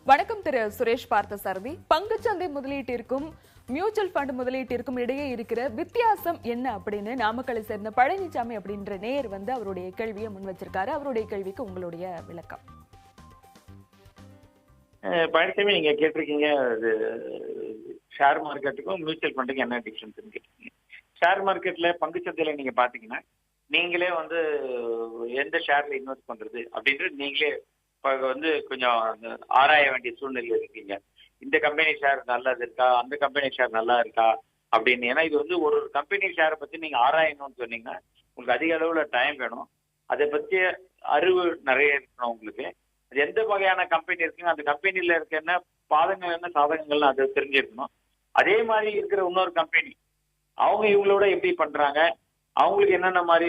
வணக்கம் திரு சுரேஷ் பார்த்தசாரதி. பங்குச்சந்தை முதலீட்டிற்கும் mutual fund முதலீட்டிற்கும் இடையே இருக்கிற வித்தியாசம் என்ன அப்படின்னு நாமக்கலை சேர்ந்த பழனிசாமி அப்படின்ற நேயர் அவருடைய கேள்வியை முன் வச்சிருக்காரு. அவருடைய கேள்விக்கு உங்களுடைய விளக்கம். பழனிசாமி, நீங்க கேட்டிருக்கீங்க ஷேர் மார்க்கெட்டுக்கும் மியூச்சுவல் ஃபண்டுக்கும் என்ன டிஃபரன்ஸ் கேட்டிருக்கீங்க. ஷேர் மார்க்கெட்ல பங்குச்சந்தையில நீங்க பாத்தீங்கன்னா நீங்களே எந்த ஷேர்ல இன்வெஸ்ட் பண்றது அப்படின்றது நீங்களே கொஞ்சம் ஆராய வேண்டிய சூழ்நிலை இருக்கீங்க. இந்த கம்பெனி ஷேர் நல்லது இருக்கா, அந்த கம்பெனி ஷேர் நல்லா இருக்கா அப்படின்னு. ஏன்னா இது ஒரு கம்பெனி ஷேரை பத்தி நீங்க ஆராயணும்னு சொன்னீங்கன்னா உங்களுக்கு அதிக அளவுல டைம் வேணும். அதை பற்றிய அறிவு நிறைய இருக்கணும் உங்களுக்கு. அது எந்த வகையான கம்பெனி இருக்குங்க, அந்த கம்பெனில இருக்க என்ன பாதங்கள் என்ன சாதகங்கள்னு அதை தெரிஞ்சிருக்கணும். அதே மாதிரி இருக்கிற இன்னொரு கம்பெனி அவங்க இவங்களோட எப்படி பண்றாங்க, அவங்களுக்கு என்னென்ன மாதிரி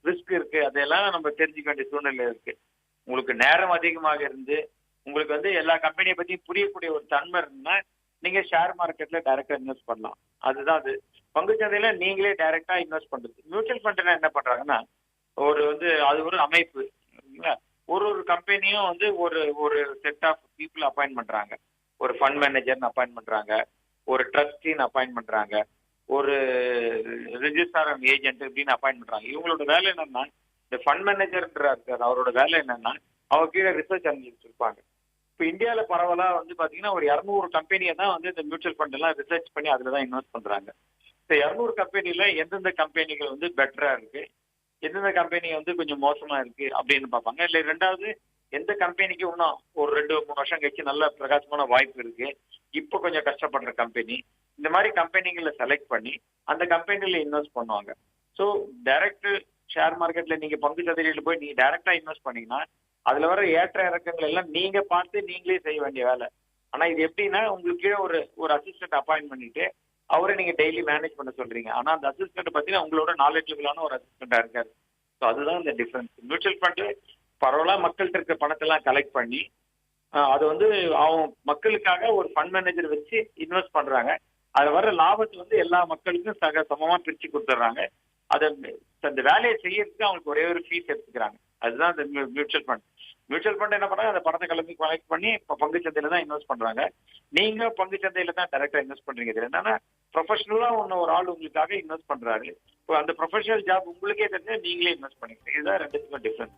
ரிஸ்க் இருக்கு, அதெல்லாம் நம்ம தெரிஞ்சுக்க வேண்டிய சூழ்நிலை இருக்கு. உங்களுக்கு நேரம் அதிகமாக இருந்து உங்களுக்கு எல்லா கம்பெனியை பத்தியும் புரியக்கூடிய ஒரு தன்மை இருந்தா நீங்க ஷேர் மார்க்கெட்ல டைரக்டா இன்வெஸ்ட் பண்ணலாம். அதுதான் அது. பங்குச்சந்தையில நீங்களே டைரக்டா இன்வெஸ்ட் பண்றது. மியூச்சுவல் ஃபண்ட்னா என்ன பண்றாங்கன்னா அது ஒரு அமைப்பு. ஒரு கம்பெனியும் ஒரு செட் ஆஃப் பீப்புள் அப்பாயின்ட் பண்றாங்க. ஒரு ஃபண்ட் மேனேஜர்னு அப்பாயின்ட் பண்றாங்க, ஒரு ட்ரஸ்டின்னு அப்பாயின்ட் பண்றாங்க, ஒரு ரிஜிஸ்ட்ரார் ஏஜென்ட் இப்படின்னு அப்பாயின்ட் பண்றாங்க. இவங்களோட வேலை என்னன்னா, இந்த ஃபண்ட் மேனேஜர்ன்ற அவரோட வேலை என்னன்னா அவங்க கீழே ரிசர்ச் அனலிஸ்ட் இருப்பாங்க. இப்போ இந்தியாவில் பரவலா பாத்தீங்கன்னா ஒரு 200 கம்பெனியை தான் இந்த மியூச்சுவல் ஃபண்ட் எல்லாம் ரிசர்ச் பண்ணி அதுல தான் இன்வெஸ்ட் பண்றாங்க. இந்த 200 கம்பெனில எந்தெந்த கம்பெனிகள் பெட்டரா இருக்கு, எந்தெந்த கம்பெனி கொஞ்சம் மோசமா இருக்கு அப்படின்னு பார்ப்பாங்க. இல்லை ரெண்டாவது, எந்த கம்பெனிக்கு இன்னும் ஒரு 2-3 வருஷம் கழிச்சு நல்ல பிரகாசமான வாய்ப்பு இருக்கு, இப்போ கொஞ்சம் கஷ்டப்படுற கம்பெனி, இந்த மாதிரி கம்பெனிகளை செலக்ட் பண்ணி அந்த கம்பெனில இன்வெஸ்ட் பண்ணுவாங்க. ஸோ டைரக்ட் ஷேர் மார்க்கெட்ல நீங்க பங்கு சந்தையில போய் நீங்க டைரக்டா இன்வெஸ்ட் பண்ணீங்கன்னா அதுல வர ஏற்ற இறக்கங்கள் எல்லாம் நீங்க பார்த்து நீங்களே செய்ய வேண்டிய வேலை. ஆனா இது எப்படின்னா உங்களுக்கு கீழே ஒரு அசிஸ்டன்ட் அப்பாயின்ட் பண்ணிட்டு அவரை நீங்க டெய்லி மேனேஜ் பண்ண சொல்றீங்க. ஆனா அந்த அசிஸ்டன்ட் பார்த்தீங்கன்னா உங்களோட நாலேஜபிளான ஒரு அசிஸ்டண்டா இருக்காரு. ஸோ அதுதான் இந்த டிஃபரன்ஸ். மியூச்சுவல் ஃபண்டு பரவலா மக்கள்கிட்ட இருக்க பணத்தை எல்லாம் கலெக்ட் பண்ணி அது அவங்க மக்களுக்காக ஒரு ஃபண்ட் மேனேஜர் வச்சு இன்வெஸ்ட் பண்றாங்க. அது வர லாபத்தை எல்லா மக்களுக்கும் சமமா பிரிச்சு கொடுத்துட்றாங்க. அந்த வேலையை செய்யறதுக்கு அவங்களுக்கு ஒரே ஒரு ஃபீஸ் எடுத்துக்கிறாங்க. அதுதான் இந்த மியூச்சுவல் ஃபண்ட். மியூச்சுவல் ஃபண்ட் என்ன பண்றாங்க, அந்த பணத்தை கலெக்ட் பண்ணி இப்போ பங்கு சந்தையில தான் இன்வெஸ்ட் பண்றாங்க. நீங்க பங்கு சந்தையில தான் டைரக்டா இன்வெஸ்ட் பண்றீங்க. இது என்னன்னா ப்ரொஃபஷனலா ஒரு ஆள் உங்களுக்காக இன்வெஸ்ட் பண்றாரு. இப்போ அந்த ப்ரொஃபஷனல் ஜாப் உங்களுக்கே தெரிஞ்சு நீங்களே இன்வெஸ்ட் பண்ணிக்கிறீங்க. இதுதான் ரெண்டுத்துக்கும் டிஃபரன்ஸ்.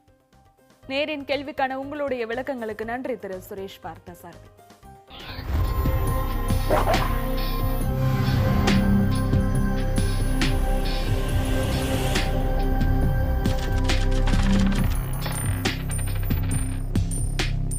நேரின் கேள்விக்கான உங்களுடைய விளக்கங்களுக்கு நன்றி திரு சுரேஷ் பார்த்தசாரதி.